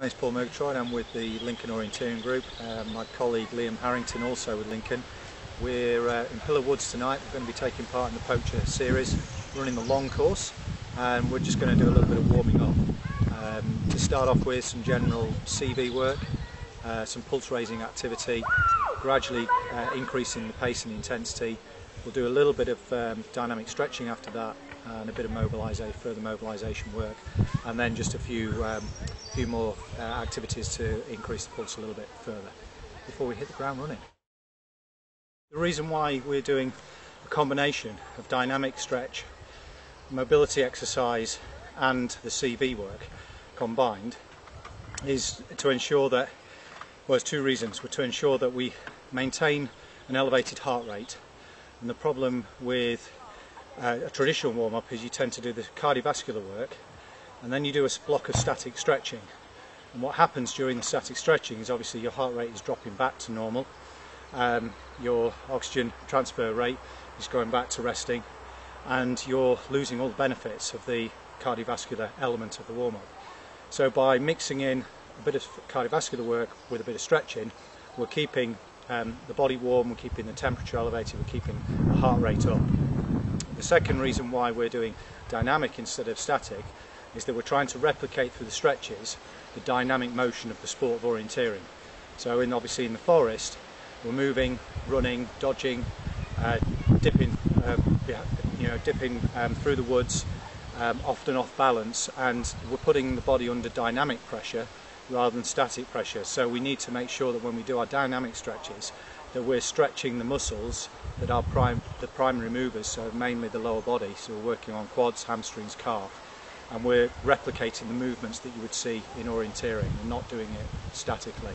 My name is Paul Murgatroyd. I'm with the Lincoln Orienteering Group. My colleague Liam Harrington also with Lincoln. We're in Pillar Woods tonight. We're going to be taking part in the Poacher series, running the long course, and we're just going to do a little bit of warming up. To start off with some general CV work, some pulse raising activity, gradually increasing the pace and the intensity. We'll do a little bit of dynamic stretching after that, and a bit of further mobilisation work, and then just a few more activities to increase the pulse a little bit further before we hit the ground running. The reason why we're doing a combination of dynamic stretch, mobility exercise and the CV work combined is to ensure that, well, there's two reasons. We're to ensure that we maintain an elevated heart rate, and the problem with a traditional warm-up is you tend to do the cardiovascular work and then you do a block of static stretching, and what happens during the static stretching is obviously your heart rate is dropping back to normal, your oxygen transfer rate is going back to resting, and you're losing all the benefits of the cardiovascular element of the warm-up. So by mixing in a bit of cardiovascular work with a bit of stretching, we're keeping the body warm, we're keeping the temperature elevated, we're keeping the heart rate up. The second reason why we're doing dynamic instead of static is that we're trying to replicate through the stretches the dynamic motion of the sport of orienteering. So obviously in the forest we're moving, running, dodging, dipping through the woods, often off balance, and we're putting the body under dynamic pressure rather than static pressure. So we need to make sure that when we do our dynamic stretches that we're stretching the muscles that are the primary movers, so mainly the lower body. So we're working on quads, hamstrings, calf, and we're replicating the movements that you would see in orienteering and not doing it statically.